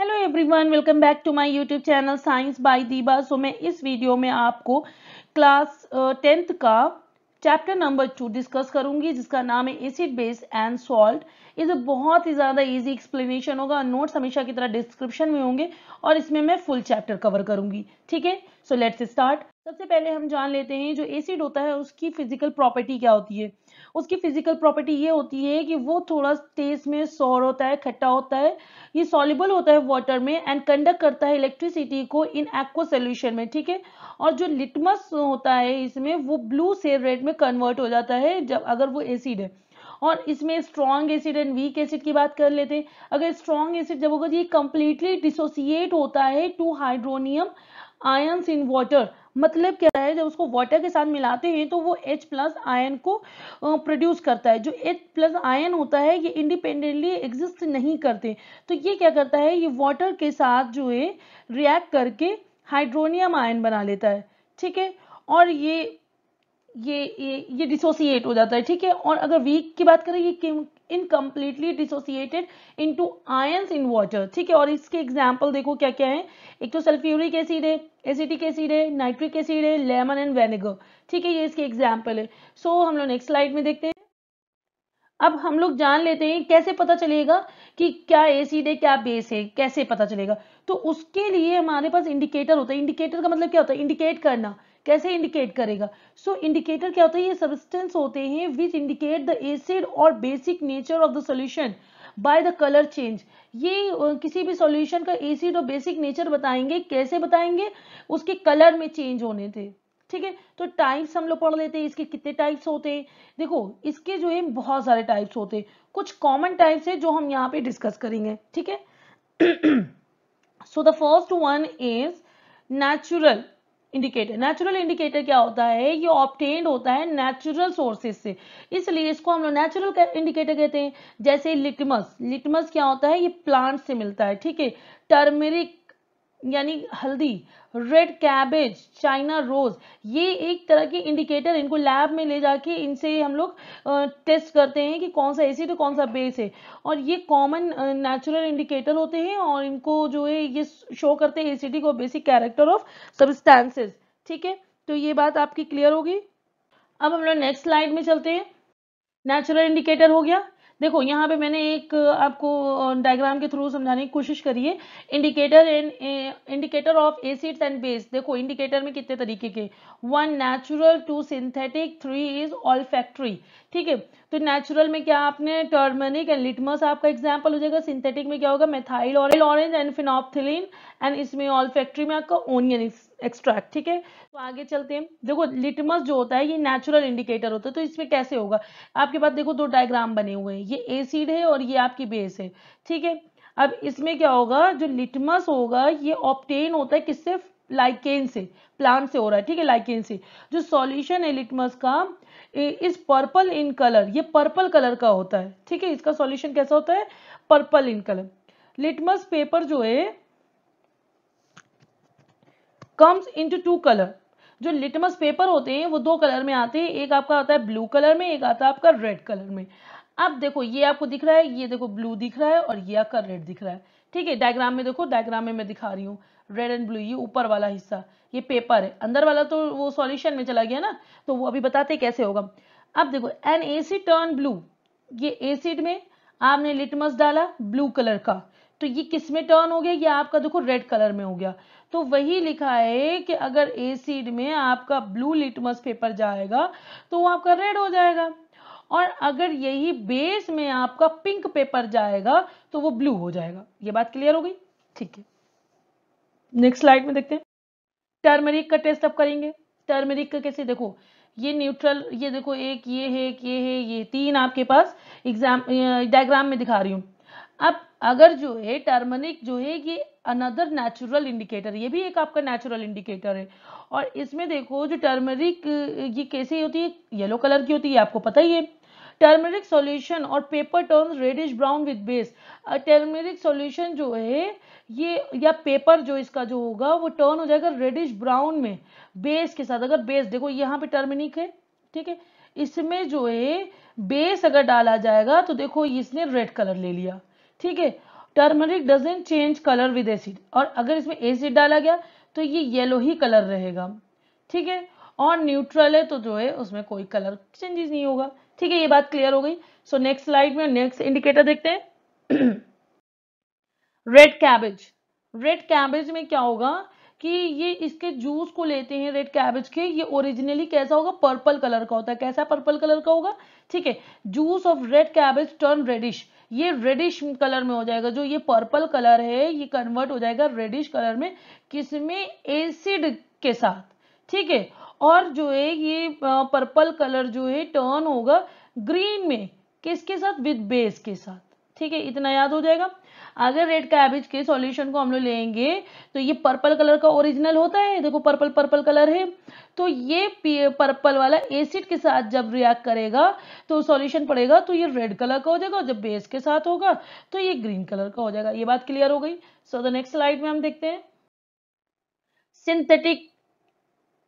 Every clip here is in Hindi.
Hello everyone, welcome back to my YouTube channel science by Deeba. So मैं इस वीडियो में आपको क्लास 10th का चैप्टर नंबर 2 डिस्कस करूंगी, जिसका नाम है एसिड बेस एंड सॉल्ट। ये बहुत ही ज़्यादा इजी एक्सप्लेनेशन होगा। नोट्स हमेशा की तरह डिस्क्रिप्शन में होंगे और इसमें मैं फुल चैप्टर कवर करूंगी। ठीक है, सो लेट्स स्टार्ट। सबसे पहले हम जान लेते हैं जो एसिड होता है उसकी फिजिकल प्रॉपर्टी क्या होती है। उसकी फिजिकल प्रॉपर्टी ये होती है कि वो थोड़ा टेस्ट में सॉर होता है, खट्टा होता है, ये सॉल्युबल होता है वाटर में एंड कंडक्ट करता है इलेक्ट्रिसिटी को इन एक्वा सॉल्यूशन में। ठीक है, और जो लिटमस होता है इसमें वो ब्लू से रेड में कन्वर्ट हो जाता है जब अगर वो एसिड है। और इसमें strong acid and weak acid की बात कर लेते हैं। अगर स्ट्रॉन्ग एसिड जब होगा, ये कंप्लीटली डिसोसिएट होता है to hydronium ions in water. मतलब क्या है, जब उसको वाटर के साथ मिलाते हैं तो वो H प्लस आयन को प्रोड्यूस करता है। जो H प्लस आयन होता है ये इंडिपेंडेंटली एग्जिस्ट नहीं करते, तो ये क्या करता है, ये वाटर के साथ जो है रिएक्ट करके हाइड्रोनियम आयन बना लेता है। ठीक है, और ये डिसोसिएट हो जाता है। ठीक है, और अगर वीक की बात करें, ये incompletely dissociated into ions in water. ठीक है, और इसके एग्जांपल देखो क्या क्या है। एक तो सल्फ्यूरिक एसिड है, एसिटिक एसिड है, नाइट्रिक एसिड है, लेमन एंड वेनेगर। ठीक है, ये इसके एग्जांपल है। सो हम लोग नेक्स्ट स्लाइड में देखते हैं। अब हम लोग जान लेते हैं कैसे पता चलेगा कि क्या एसिड है क्या बेस है, कैसे पता चलेगा। तो उसके लिए हमारे पास इंडिकेटर होता है। इंडिकेटर का मतलब क्या होता है, इंडिकेट करना। कैसे इंडिकेट करेगा? सो इंडिकेटर क्या होता है, ये सब्सटेंस होते हैं विच इंडिकेट द एसिड और basic nature of the solution by the colour change. ये किसी भी सॉल्यूशन का एसिड और बेसिक नेचर बताएंगे। कैसे बताएंगे? उसके कलर में चेंज होने थे। ठीक है, तो टाइप्स हम लोग पढ़ लेते हैं। इसके कितने टाइप्स होते हैं? देखो, इसके जो है बहुत सारे टाइप्स होते हैं। कुछ कॉमन टाइप्स है जो हम यहाँ पे डिस्कस करेंगे। ठीक है, so the first one is natural indicator. Natural indicator क्या होता है, ये ऑब्टेन्ड होता है नेचुरल सोर्सेज से, इसलिए इसको हम लोग नेचुरल इंडिकेटर कहते हैं। जैसे लिटमस। लिटमस क्या होता है, ये प्लांट से मिलता है। ठीक है, टर्मरिक यानी हल्दी, रेड कैबेज, चाइना रोज, ये एक तरह के इंडिकेटर। इनको लैब में ले जाके इनसे हम लोग टेस्ट करते हैं कि कौन सा एसिड है कौन सा बेस है। और ये कॉमन नेचुरल इंडिकेटर होते हैं और इनको जो है ये शो करते हैं एसिडिक और बेसिक कैरेक्टर ऑफ सब्सटेंसेस। ठीक है, तो ये बात आपकी क्लियर होगी। अब हम लोग नेक्स्ट स्लाइड में चलते हैं। नेचुरल इंडिकेटर हो गया। देखो यहाँ पे मैंने एक आपको डायग्राम के थ्रू समझाने की कोशिश करी है। Indicator of acids and base. देखो इंडिकेटर में कितने तरीके के, 1 नेचुरल, 2 सिंथेटिक, 3 इज ऑल्फैक्टरी। ठीक है, तो नेचुरल में क्या आपने टर्मरिक एंड लिटमस आपका एग्जांपल हो जाएगा। सिंथेटिक में क्या होगा, methyl orange and phenolphthalein, and इसमें ऑल्फैक्टरी में आपका ओनियन एक्सट्रैक्ट। ठीक है, तो आगे चलते हैं। देखो लिटमस जो होता है ये नेचुरल इंडिकेटर होता है, तो इसमें कैसे होगा। आपके पास देखो दो डायग्राम बने हुए हैं, ये एसिड है और ये आपकी बेस है। ठीक है, अब इसमें क्या होगा, जो लिटमस होगा ये ऑब्टेन होता है किससे, लाइकेन से, प्लांट से हो रहा है। ठीक है, लाइकेन से। जो सॉल्यूशन है लिटमस का इस पर्पल इन कलर, ये पर्पल कलर का होता है। ठीक है, इसका सॉल्यूशन कैसा होता है, purple in colour. Litmus paper जो है कम्स इनटू 2 कलर। जो लिटमस पेपर होते हैं वो 2 कलर में आते हैं। एक आपका आता है ब्लू कलर में, एक आता है आपका रेड कलर में। अब देखो ये आपको दिख रहा है, ये देखो ब्लू दिख रहा है और ये आपका रेड दिख रहा है। ठीक है, डायग्राम में देखो, डायग्राम में मैं दिखा रही हूँ रेड एंड ब्लू। ये ऊपर वाला हिस्सा ये पेपर है, अंदर वाला तो वो सॉल्यूशन में चला गया ना, तो वो अभी बताते कैसे होगा। अब देखो एन एसिड टर्न ब्लू, ये एसिड में आपने लिटमस डाला ब्लू कलर का, तो ये किस में टर्न हो गया, ये आपका देखो रेड कलर में हो गया। तो वही लिखा है कि अगर एसिड में आपका ब्लू लिटमस पेपर जाएगा तो वो आपका रेड हो जाएगा, और अगर यही बेस में आपका पिंक पेपर जाएगा तो वो ब्लू हो जाएगा। ये बात क्लियर हो गई। ठीक है, नेक्स्ट स्लाइड में देखते हैं। टर्मरिक का टेस्ट अब करेंगे। टर्मरिक का कैसे, देखो ये न्यूट्रल, ये देखो एक ये है, एक ये है, ये 3 आपके पास एग्जाम डायग्राम में दिखा रही हूँ। अब अगर जो है टर्मरिक जो है ये अनदर नेचुरल इंडिकेटर, ये भी एक आपका नेचुरल इंडिकेटर है। और इसमें देखो जो टर्मरिक ये कैसी होती है, येलो कलर की होती है, आपको पता ही है। टर्मरिक सॉल्यूशन और paper turns reddish brown with base. Turmeric solution जो है ये, या पेपर जो इसका जो होगा वो टर्न हो जाएगा रेडिश ब्राउन में बेस के साथ। अगर बेस देखो यहाँ पे टर्मरिक है, ठीक है, इसमें जो है बेस अगर डाला जाएगा तो देखो इसने रेड कलर ले लिया। ठीक है, turmeric doesn't change colour with acid, और अगर इसमें एसिड डाला गया तो ये येलो ही कलर रहेगा, ठीक है। और न्यूट्रल है तो जो है उसमें कोई कलर चेंजेस नहीं होगा, ठीक है। ये बात क्लियर हो गई। सो नेक्स्ट स्लाइड में नेक्स्ट इंडिकेटर देखते हैं। Red cabbage. रेड कैबेज में क्या होगा कि ये इसके जूस को लेते हैं रेड कैबेज के, ये ओरिजिनली कैसा होगा, पर्पल कलर का होता है। कैसा पर्पल कलर का होगा, ठीक है। Juice of red cabbage turn reddish, ये रेडिश कलर में हो जाएगा। जो ये पर्पल कलर है ये कन्वर्ट हो जाएगा रेडिश कलर में, किसमें, एसिड के साथ, ठीक है। और जो है ये पर्पल कलर जो है टर्न होगा ग्रीन में, किसके साथ, विद बेस के साथ, ठीक है। इतना याद हो जाएगा। अगर रेड कैबेज के सॉल्यूशन को हम लोग लेंगे तो ये पर्पल कलर का ओरिजिनल होता है, देखो पर्पल पर्पल कलर है, तो ये पर्पल वाला एसिड के साथ जब रिएक्ट करेगा तो सॉल्यूशन पड़ेगा तो ये रेड कलर का हो जाएगा, और जब बेस के साथ होगा तो ये ग्रीन कलर का हो जाएगा। ये बात क्लियर हो गई। सो द नेक्स्ट स्लाइड में हम देखते हैं सिंथेटिक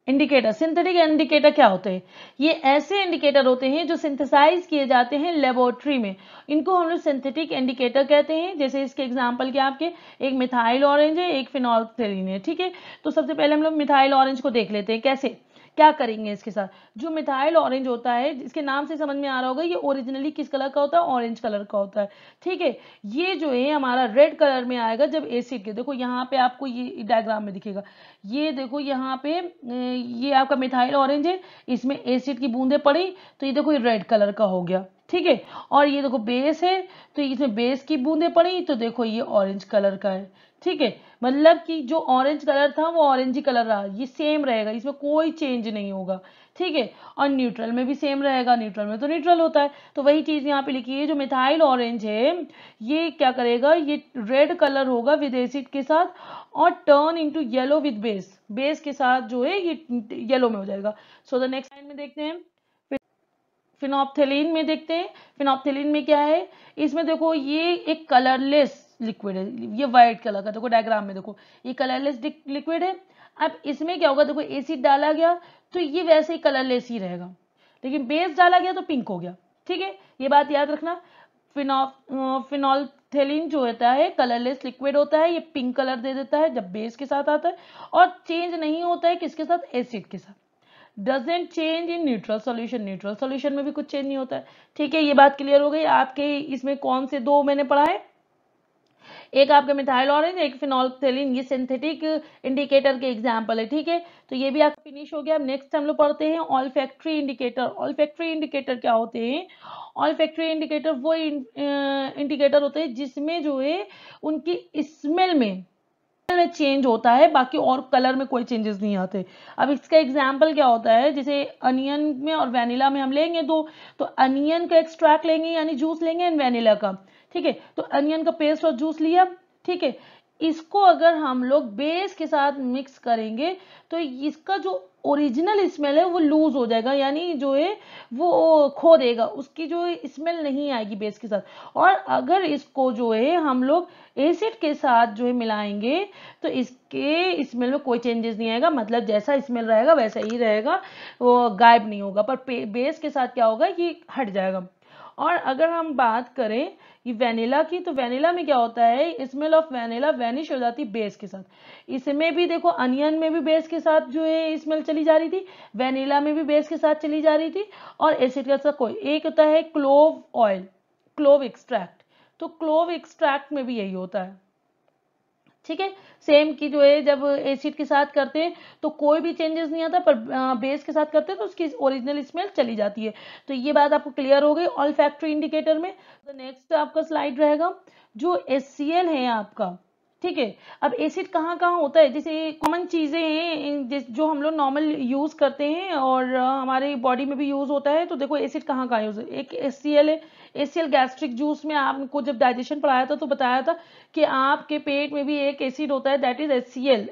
इंडिकेटर। सिंथेटिक इंडिकेटर क्या होते हैं, ये ऐसे इंडिकेटर होते हैं जो सिंथेसाइज किए जाते हैं लेबोरेटरी में, इनको हम लोग सिंथेटिक इंडिकेटर कहते हैं। जैसे इसके एग्जांपल क्या आपके, एक मिथाइल ऑरेंज है, एक फिनोल्फ्थेलीन है, ठीक है। तो सबसे पहले हम लोग मिथाइल ऑरेंज को देख लेते हैं, कैसे क्या करेंगे इसके साथ। जो मिथाइल ऑरेंज होता है, इसके नाम से समझ में आ रहा होगा, ये ओरिजिनली किस कलर का होता है, ऑरेंज कलर का होता है, ठीक है। ये जो है हमारा रेड कलर में आएगा जब एसिड के, देखो यहाँ पे आपको ये डायग्राम में दिखेगा, ये देखो यहाँ पे ये आपका मिथाइल ऑरेंज है, इसमें एसिड की बूंदें पड़ी तो ये देखो ये रेड कलर का हो गया, ठीक है। और ये देखो बेस है तो इसमें बेस की बूंदें पड़ी तो देखो ये ऑरेंज कलर का है, ठीक है। मतलब कि जो ऑरेंज कलर था वो ऑरेंज ही कलर रहा, ये सेम रहेगा, इसमें कोई चेंज नहीं होगा, ठीक है। और न्यूट्रल में भी सेम रहेगा, न्यूट्रल में तो न्यूट्रल होता है, तो वही चीज यहाँ पे लिखी है। जो मिथाइल ऑरेंज है ये क्या करेगा, ये रेड कलर होगा विद एसिड के साथ, और turn into yellow with base, base के साथ जो है ये येलो में हो जाएगा। सो द नेक्स्ट लाइन में देखते हैं फिनोप्थेलीन में देखते हैं। फिनोप्थेलीन में क्या है, इसमें देखो ये एक कलरलेस लिक्विड है, ये व्हाइट कलर का, देखो डायग्राम में देखो ये कलरलेस लिक्विड है। अब इसमें क्या होगा, देखो एसिड डाला गया तो ये वैसे ही कलरलेस ही रहेगा, लेकिन बेस डाला गया तो पिंक हो गया, ठीक है। ये बात याद रखना। फिनोल्फ्थेलीन जो होता है कलरलेस लिक्विड होता है, ये पिंक कलर दे देता है जब बेस के साथ आता है, और चेंज नहीं होता है किसके साथ, एसिड के साथ। Doesn't change in neutral solution, neutral solution में भी कुछ चेंज नहीं होता है, ठीक है। ये बात क्लियर हो गई आपके। इसमें कौन से दो मैंने पढ़ा है, एक आपका मिथाइल ऑरेंज, एक फिनोल्फ्थेलीन, ये सिंथेटिक इंडिकेटर के एग्जांपल है, ठीक है। तो ये भी आपका फिनिश हो गया। अब नेक्स्ट हम लोग पढ़ते हैं ऑल्फैक्टरी इंडिकेटर। ऑल्फैक्टरी इंडिकेटर क्या होते हैं, ऑल्फैक्टरी इंडिकेटर वो इंडिकेटर होते हैं जिसमें जो है उनकी स्मेल में चेंज होता है, बाकी और कलर में कोई चेंजेस नहीं आते। अब इसका एग्जांपल क्या होता है, जैसे अनियन में और वेनिला में हम लेंगे दो, तो अनियन का एक्सट्रैक्ट लेंगे यानी जूस लेंगे एंड वेनिला का, ठीक है। तो अनियन का पेस्ट और जूस लिया, ठीक है। इसको अगर हम लोग बेस के साथ मिक्स करेंगे तो इसका जो ओरिजिनल स्मेल है वो लूज हो जाएगा, यानी जो है वो खो देगा, उसकी जो स्मेल नहीं आएगी बेस के साथ। और अगर इसको जो है हम लोग एसिड के साथ जो है मिलाएंगे तो इसके स्मेल में कोई चेंजेस नहीं आएगा, मतलब जैसा स्मेल रहेगा वैसा ही रहेगा, वो गायब नहीं होगा। पर बेस के साथ क्या होगा, ये हट जाएगा। और अगर हम बात करें ये वेनिला की, तो वेनिला में क्या होता है, स्मेल ऑफ वेनिला वैनिश हो जाती है बेस के साथ। इसमें भी देखो अनियन में भी बेस के साथ जो है स्मेल चली जा रही थी, वेनिला में भी बेस के साथ चली जा रही थी, और एसिड के साथ कोई। एक होता है क्लोव ऑयल, क्लोव एक्सट्रैक्ट, तो क्लोव एक्सट्रैक्ट में भी यही होता है, ठीक है। सेम की जो है जब एसिड के साथ करते हैं तो कोई भी चेंजेस नहीं आता, पर बेस के साथ करते हैं तो उसकी ओरिजिनल स्मेल चली जाती है। तो ये बात आपको क्लियर हो गई ऑल्फैक्टरी इंडिकेटर में। तो नेक्स्ट आपका स्लाइड रहेगा जो HCl है आपका, ठीक है। अब एसिड कहाँ कहाँ होता है, जैसे कॉमन चीजें हैं जो हम लोग नॉर्मल यूज करते हैं और हमारे बॉडी में भी यूज होता है। तो देखो एसिड कहाँ कहाँ यूज है, एक HCl है। HCl गैस्ट्रिक जूस में आपको जब डाइजेशन पढ़ाया था तो बताया था कि आपके पेट में भी एक एसिड होता है, that is HCl,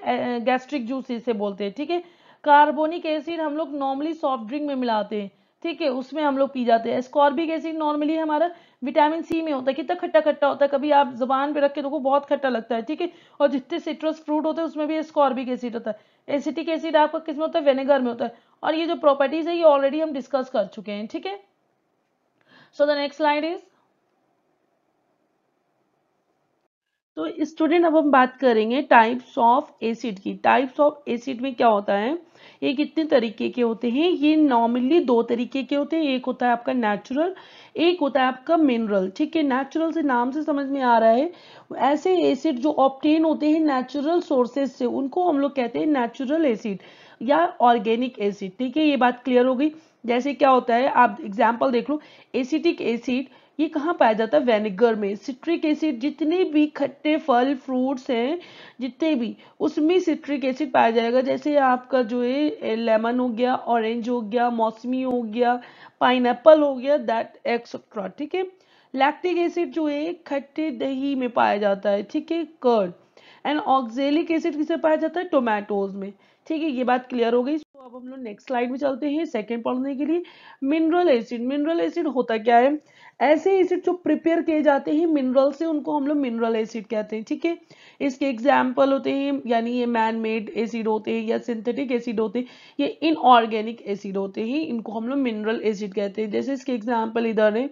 gastric juice इसे बोलते हैं, ठीक है। कार्बोनिक एसिड हम लोग नॉर्मली सॉफ्ट ड्रिंक में मिलाते हैं, ठीक है, उसमें हम लोग पी जाते हैं। एस्कॉर्बिक एसिड नॉर्मली हमारा विटामिन सी में होता है, कितना खट्टा खट्टा होता है, कभी आप जुबान पे रख के देखो बहुत खट्टा लगता है, ठीक है। और जितने सिट्रस फ्रूट होते हैं उसमें भी एस्कॉर्बिक एसिड होता है। एसिटिक एसिड आपका किसमें होता है, विनेगर में होता है। और ये जो प्रॉपर्टीज है ये ऑलरेडी हम डिस्कस कर चुके हैं, ठीक है। So the next slide is तो स्टूडेंट अब हम बात करेंगे टाइप्स ऑफ एसिड की। टाइप्स ऑफ एसिड में क्या होता है, ये कितने तरीके के होते हैं, ये नॉर्मली दो तरीके के होते हैं। एक होता है आपका नेचुरल, एक होता है आपका मिनरल। ठीक है, नेचुरल से नाम से समझ में आ रहा है, ऐसे एसिड जो ऑब्टेन होते हैं नेचुरल सोर्सेज से, उनको हम लोग कहते हैं नेचुरल एसिड या ऑर्गेनिक एसिड। ठीक है, ये बात क्लियर हो गई। जैसे क्या होता है, आप एग्जाम्पल देख लो, एसिटिक एसिड ये कहाँ पाया जाता है, वेनेगर में। सिट्रिक एसिड जितने भी खट्टे फल फ्रूट्स हैं जितने भी, उसमें सिट्रिक एसिड पाया जाएगा। जैसे आपका जो है लेमन हो गया, ऑरेंज हो गया, मौसमी हो गया, पाइनएप्पल हो गया, दैट एक्सेट्रा। ठीक है, लैक्टिक एसिड जो है खट्टे दही में पाया जाता है। ठीक है, कर्ड। एंड ऑक्जेलिक एसिड किसे पाया जाता है, टोमेटोज में। ठीक है, ये बात क्लियर हो गई। तो अब हम लोग नेक्स्ट स्लाइड में चलते हैं सेकंड पढ़ने के लिए। Mineral acid. मिनरल एसिड होता क्या है, ऐसे एसिड जो प्रिपेयर किए जाते हैं मिनरल से, उनको हम लोग मिनरल एसिड कहते हैं। ठीक है, इसके एग्जाम्पल होते हैं, यानी ये मैन मेड एसिड होते हैं या सिंथेटिक एसिड होते हैं, ये इनऑर्गेनिक एसिड होते हैं, इनको हम लोग मिनरल एसिड कहते हैं। जैसे इसके एग्जाम्पल इधर है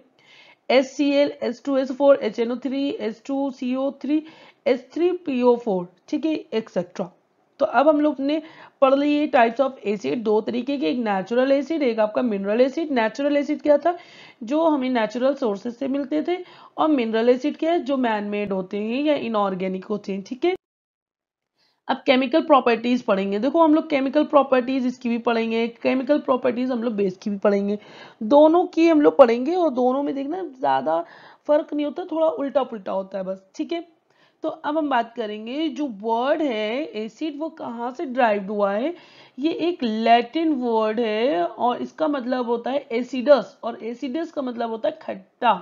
HCl, H2SO4, HNO3, H2CO3, H3PO4। ठीक है, एक्सेट्रा। तो अब हम लोग ने पढ़ लिए टाइप्स ऑफ एसिड, दो तरीके के, एक नेचुरल एसिड, एक आपका मिनरल एसिड। नेचुरल एसिड क्या था, जो हमें नेचुरल सोर्सेज से मिलते थे, और मिनरल एसिड क्या है, जो मैन मेड होते हैं या इनऑर्गेनिक होते हैं। ठीक है, अब केमिकल प्रॉपर्टीज पढ़ेंगे। देखो हम लोग केमिकल प्रॉपर्टीज इसकी भी पढ़ेंगे, केमिकल प्रॉपर्टीज हम लोग बेस की भी पढ़ेंगे, दोनों की हम लोग पढ़ेंगे। और दोनों में देखना ज्यादा फर्क नहीं होता, थोड़ा उल्टा पुल्टा होता है बस। ठीक है, तो अब हम बात करेंगे जो वर्ड है एसिड, वो कहाँ से ड्राइव्ड हुआ है। ये एक लैटिन वर्ड है और इसका मतलब होता है एसिडस, और एसिडस का मतलब होता है खट्टा।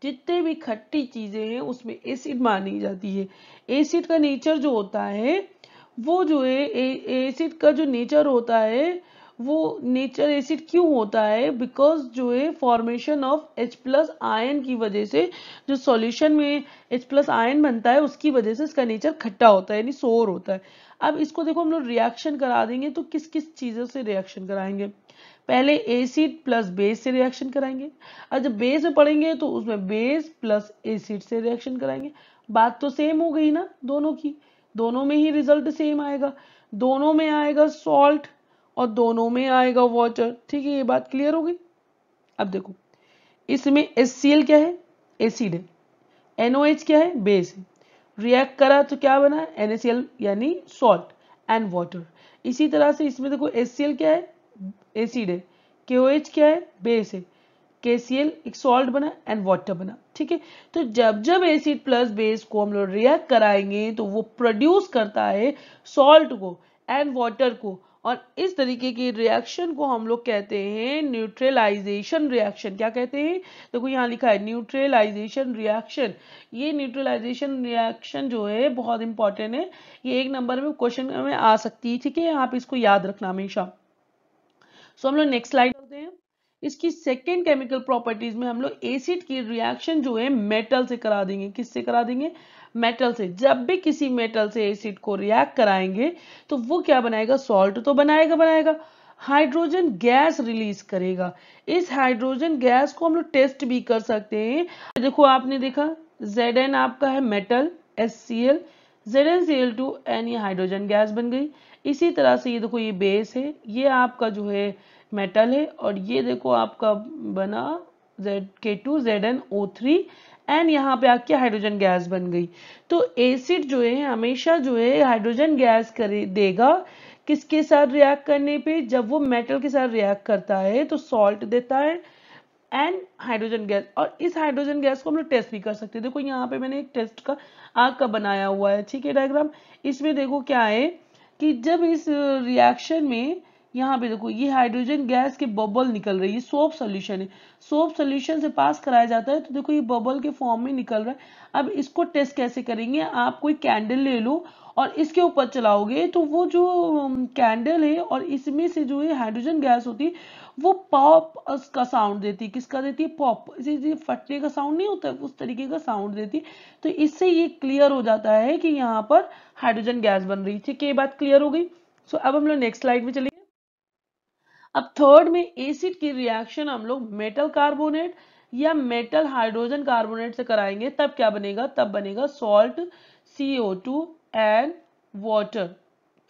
जितने भी खट्टी चीजें हैं उसमें एसिड मानी जाती है। एसिड का नेचर जो होता है, वो जो है एसिड का जो नेचर होता है, वो नेचर एसिड क्यों होता है, बिकॉज जो है फॉर्मेशन ऑफ H+ आयन की वजह से, जो सॉल्यूशन में H+ आयन बनता है उसकी वजह से इसका नेचर खट्टा होता है, यानी सोर होता है। अब इसको देखो हम लोग रिएक्शन करा देंगे, तो किस किस चीजों से रिएक्शन कराएंगे, पहले एसिड प्लस बेस से रिएक्शन कराएंगे, और जब बेस में पढ़ेंगे तो उसमें बेस प्लस एसिड से रिएक्शन कराएंगे। बात तो सेम हो गई ना दोनों की, दोनों में ही रिजल्ट सेम आएगा, दोनों में आएगा सॉल्ट और दोनों में आएगा वाटर। ठीक है, ये बात क्लियर हो गई। अब देखो इसमें HCl क्या है, एसिड है, NOH क्या है, बेस है, रिएक्ट करा तो क्या बना, NaCl यानी सॉल्ट एंड वाटर। इसी तरह से इसमें देखो HCl क्या है, एसिड है, KOH क्या है, बेस है, KCl एक सॉल्ट बना एंड वाटर बना। ठीक है, तो जब जब एसिड प्लस बेस को हम लोग रिएक्ट कराएंगे तो वो प्रोड्यूस करता है सॉल्ट को एंड वाटर को, और इस तरीके की रिएक्शन को हम लोग कहते हैं न्यूट्रलाइजेशन रिएक्शन। क्या कहते हैं, देखो यहाँ लिखा है न्यूट्रलाइजेशन रिएक्शन। ये न्यूट्रलाइजेशन रिएक्शन जो है बहुत इंपॉर्टेंट है, ये एक नंबर में क्वेश्चन में आ सकती है। ठीक है, आप इसको याद रखना हमेशा। सो हम लोग नेक्स्ट स्लाइड चलते हैं। इसकी सेकेंड केमिकल प्रॉपर्टीज में हम लोग एसिड की रिएक्शन जो है मेटल से करा देंगे। किससे करा देंगे, मेटल से। जब भी किसी मेटल से एसिड को रिएक्ट कराएंगे तो वो क्या बनाएगा, सॉल्ट तो बनाएगा बनाएगा, हाइड्रोजन गैस रिलीज करेगा। इस हाइड्रोजन गैस को हम लोग टेस्ट भी कर सकते हैं। देखो आपने देखा Zn आपका है मेटल HCl, ZnCl2 एन, ये हाइड्रोजन गैस बन गई। इसी तरह से ये देखो ये बेस है, ये आपका जो है मेटल है, और ये देखो आपका बना K2ZnO3 एंड यहाँ पे आके हाइड्रोजन गैस बन गई। तो एसिड जो है हमेशा जो है हाइड्रोजन गैस करे देगा, किसके साथ रिएक्ट करने पे, जब वो मेटल के साथ रिएक्ट करता है तो सॉल्ट देता है एंड हाइड्रोजन गैस। और इस हाइड्रोजन गैस को हम लोग टेस्ट भी कर सकते हैं। देखो यहाँ पे मैंने एक टेस्ट का आग का बनाया हुआ है। ठीक है, डायग्राम। इसमें देखो क्या है कि जब इस रिएक्शन में यहाँ पे देखो ये हाइड्रोजन गैस के बबल निकल रही है, सोप सोल्यूशन है, सोप सोल्यूशन से पास कराया जाता है, तो देखो ये बबल के फॉर्म में निकल रहा है। अब इसको टेस्ट कैसे करेंगे, आप कोई कैंडल ले लो और इसके ऊपर चलाओगे तो वो जो कैंडल है और इसमें से जो है हाइड्रोजन गैस होती है वो पॉप का साउंड देती है। किसका देती है, पॉप, इसी फटने का साउंड नहीं होता है, उस तरीके का साउंड देती है। तो इससे ये क्लियर हो जाता है कि यहाँ पर हाइड्रोजन गैस बन रही है। ठीक है, ये बात क्लियर हो गई। सो अब हम लोग नेक्स्ट स्लाइड में चलेंगे। अब थर्ड में एसिड की रिएक्शन हम लोग मेटल कार्बोनेट या मेटल हाइड्रोजन कार्बोनेट से कराएंगे तब क्या बनेगा, तब बनेगा सॉल्ट CO2 एंड वाटर।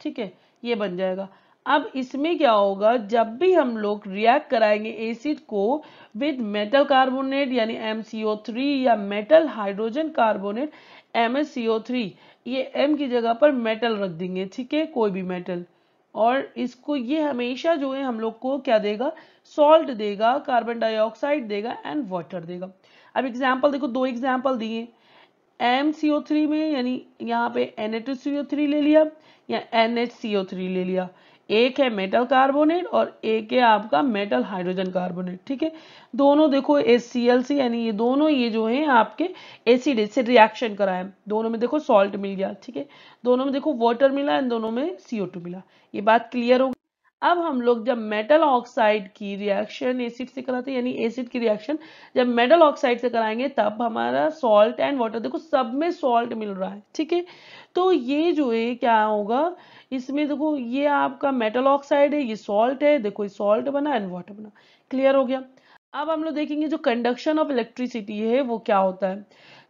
ठीक है, ये बन जाएगा। अब इसमें क्या होगा, जब भी हम लोग रिएक्ट कराएंगे एसिड को विद मेटल कार्बोनेट यानी MCO3 या मेटल हाइड्रोजन कार्बोनेट MSCO3, ये M की जगह पर मेटल रख देंगे, ठीक है, कोई भी मेटल, और इसको ये हमेशा जो है हम लोग को क्या देगा, सॉल्ट देगा, कार्बन डाइऑक्साइड देगा एंड वाटर देगा। अब एग्जाम्पल देखो, दो एग्जाम्पल दिए MCO3 में, यानी यहाँ पे Na2CO3 ले लिया या NHCO3 ले लिया, एक है मेटल कार्बोनेट और एक है आपका मेटल हाइड्रोजन कार्बोनेट। ठीक है, दोनों देखो HCl यानी ये दोनों ये जो है आपके एसिड से रिएक्शन कराए, दोनों में देखो सॉल्ट मिल गया। ठीक है, दोनों में देखो वाटर मिला एंड दोनों में CO2 मिला। ये बात क्लियर हो। अब हम लोग जब मेटल ऑक्साइड की रिएक्शन एसिड से कराते हैं, यानी एसिड की रिएक्शन जब मेटल ऑक्साइड से कराएंगे तब हमारा सॉल्ट एंड वाटर, देखो सब में सॉल्ट मिल रहा है। ठीक है, तो ये जो है क्या होगा, इसमें देखो ये आपका मेटल ऑक्साइड है, ये सॉल्ट है, देखो ये सॉल्ट बना एंड वाटर बना। क्लियर हो गया। अब हम लोग देखेंगे जो कंडक्शन ऑफ इलेक्ट्रिसिटी है वो क्या होता है।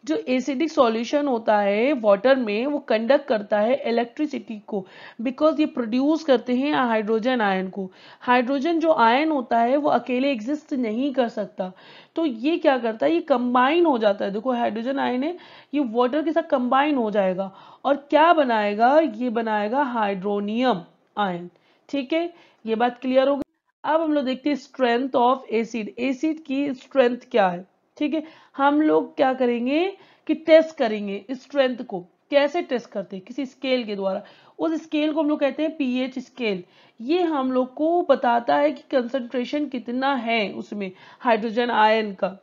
जो एसिडिक सॉल्यूशन होता है वाटर में वो कंडक्ट करता है इलेक्ट्रिसिटी को, बिकॉज ये प्रोड्यूस करते हैं हाइड्रोजन आयन को। हाइड्रोजन जो आयन होता है वो अकेले एग्जिस्ट नहीं कर सकता, तो ये क्या करता है, ये कंबाइन हो जाता है। देखो हाइड्रोजन आयन है, ये वाटर के साथ कंबाइन हो जाएगा और क्या बनाएगा, ये बनाएगा हाइड्रोनियम आयन। ठीक है, ये बात क्लियर हो गई। अब हम लोग देखते हैं स्ट्रेंथ ऑफ एसिड, एसिड की स्ट्रेंथ क्या है। ठीक है, हम लोग क्या करेंगे कि टेस्ट करेंगे स्ट्रेंथ को। कैसे टेस्ट करते हैं, किसी स्केल के द्वारा। उस स्केल को हम लोग कहते हैं पीएच स्केल। ये हम लोग को बताता है कि कंसंट्रेशन कितना है उसमें हाइड्रोजन आयन का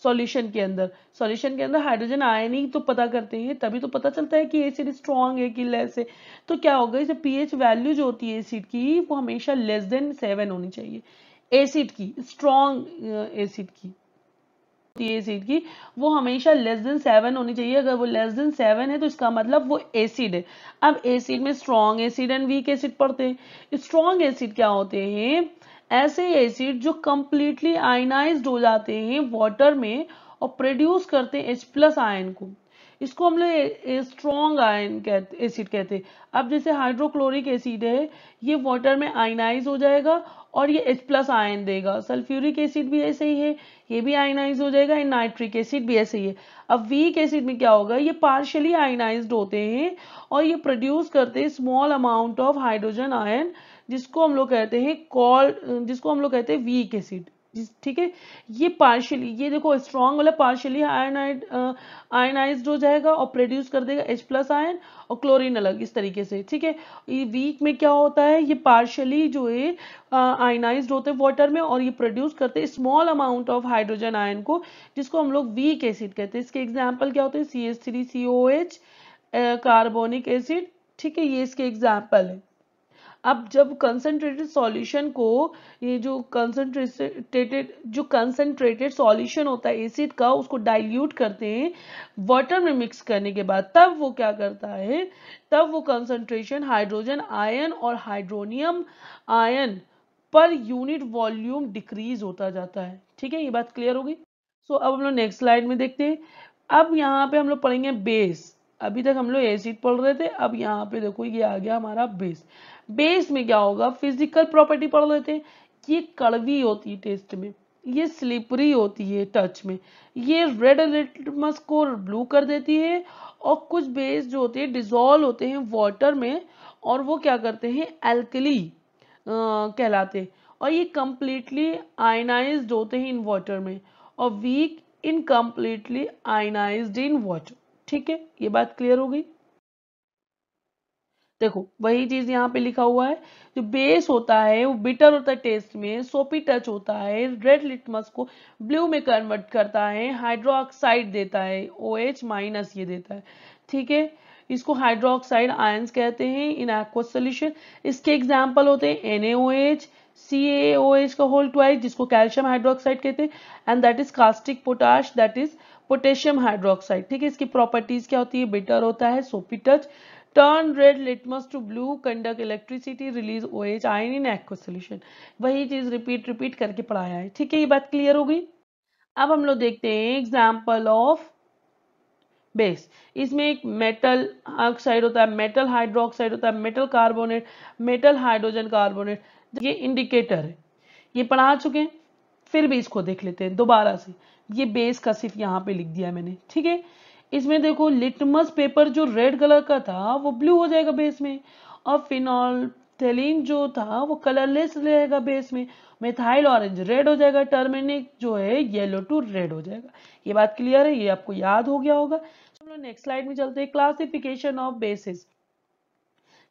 सॉल्यूशन के अंदर। सॉल्यूशन के अंदर हाइड्रोजन आयन ही तो पता करते हैं, तभी तो पता चलता है कि एसिड स्ट्रांग है कि लेस है। तो क्या होगा, इसे पीएच वैल्यू जो होती है एसिड की वो हमेशा लेस देन 7 होनी चाहिए। एसिड की स्ट्रांग एसिड की एसिड की वो हमेशा लेस देन 7 होनी चाहिए। अगर वो लेस देन 7 है तो इसका मतलब वो एसिड है। अब एसिड में strong acid and weak acid पढ़ते हैं। स्ट्रॉन्ग एसिड क्या होते हैं, ऐसे एसिड जो कंप्लीटली आयनाइज्ड हो जाते हैं वाटर में और प्रोड्यूस करते हैं H+ आयन को। इसको हम लोग स्ट्रॉन्ग आयन कहते, एसिड कहते हैं। अब जैसे हाइड्रोक्लोरिक एसिड है, ये वाटर में आयनाइज हो जाएगा और ये H+ आयन देगा। सल्फ्यूरिक एसिड भी ऐसे ही है, ये भी आयनाइज हो जाएगा। एंड नाइट्रिक एसिड भी ऐसे ही है। अब वीक एसिड में क्या होगा, ये पार्शियली आयनाइज्ड होते हैं और ये प्रोड्यूस करते हैं small amount of hydrogen ion, जिसको हम लोग कहते हैं जिसको हम लोग कहते हैं वीक एसिड। ठीक है, ये पार्शियली, ये देखो स्ट्रॉन्ग वाला पार्शियली आयनाइज्ड हो जाएगा और प्रोड्यूस कर देगा H+ आयन और क्लोरीन अलग, इस तरीके से। ठीक है, ये वीक में क्या होता है, ये पार्शियली जो है आयनाइज्ड होते हैं वाटर में और ये प्रोड्यूस करते हैं small amount of hydrogen ion को, जिसको हम लोग वीक एसिड कहते हैं। इसके एग्जाम्पल क्या होते हैं, CH3COH कार्बोनिक एसिड। ठीक है, ये इसके एग्जाम्पल है। अब जब कंसंट्रेटेड सॉल्यूशन को, ये जो कंसंट्रेटेड सॉल्यूशन होता है एसिड का, उसको डाइल्यूट करते हैं वाटर में मिक्स करने के बाद, तब वो क्या करता है, तब वो कंसंट्रेशन हाइड्रोजन आयन और hydronium ion per unit volume decrease होता जाता है। ठीक है, ये बात क्लियर हो गई। सो अब हम लोग नेक्स्ट स्लाइड में देखते हैं। अब यहाँ पे हम लोग पढ़ेंगे बेस। अभी तक हम लोग एसिड पढ़ रहे थे, अब यहाँ पे देखो ये आ गया हमारा बेस। बेस में क्या होगा, फिजिकल प्रॉपर्टी पढ़ लेते हैं। ये कड़वी होती है टेस्ट में, ये स्लिपरी होती है टच में, ये रेड लिटमस को ब्लू कर देती है, और कुछ बेस जो होते हैं डिजोल्व होते हैं वाटर में और वो क्या करते हैं, एल्कली कहलाते, और ये कंप्लीटली आयनाइज्ड होते हैं इन वाटर में और weak incompletely ionised in water. ठीक है, ये बात क्लियर हो गई। देखो वही चीज यहाँ पे लिखा हुआ है, जो बेस होता है वो बिटर होता है टेस्ट में, सोपी टच होता है, रेड लिटमस को ब्लू में कन्वर्ट करता है, हाइड्रोक्साइड देता है OH- ये देता है। ठीक है, इसको हाइड्रोक्साइड आयंस कहते हैं इन एक्वस सोल्यूशन। इसके एग्जाम्पल होते हैं NaOH, CaOH का होल ट्वाइस, जिसको कैल्शियम हाइड्रोक्साइड कहते हैं, and that is caustic potash, that is potassium hydroxide. ठीक है, इसकी प्रॉपर्टीज क्या होती है, बिटर होता है, soapy touch, turn red litmus to blue, conduct electricity, release OH ion in aqueous solution. वही चीज रिपीट रिपीट करके पढ़ाया है। ठीक है, ये बात क्लियर हो गई। अब हम लोग देखते हैं एग्जाम्पल ऑफ बेस। इसमें एक मेटल ऑक्साइड होता है, मेटल हाइड्रोक्साइड होता है, metal carbonate, metal hydrogen carbonate. ये इंडिकेटर है, ये पढ़ा चुके हैं, फिर भी इसको देख लेते हैं दोबारा से। ये बेस का सिर्फ यहाँ पे लिख दिया मैंने, ठीक है। इसमें देखो लिटमस पेपर जो रेड कलर का था वो ब्लू हो जाएगा बेस में, और फिनोल्फथालीन जो था वो कलरलेस रहेगा बेस में, मिथाइल ऑरेंज रेड हो जाएगा, टर्मेनिक जो है येलो टू रेड हो जाएगा। ये बात क्लियर है, ये आपको याद हो गया होगा। हम लोग नेक्स्ट स्लाइड में चलते हैं, क्लासिफिकेशन ऑफ बेसिस।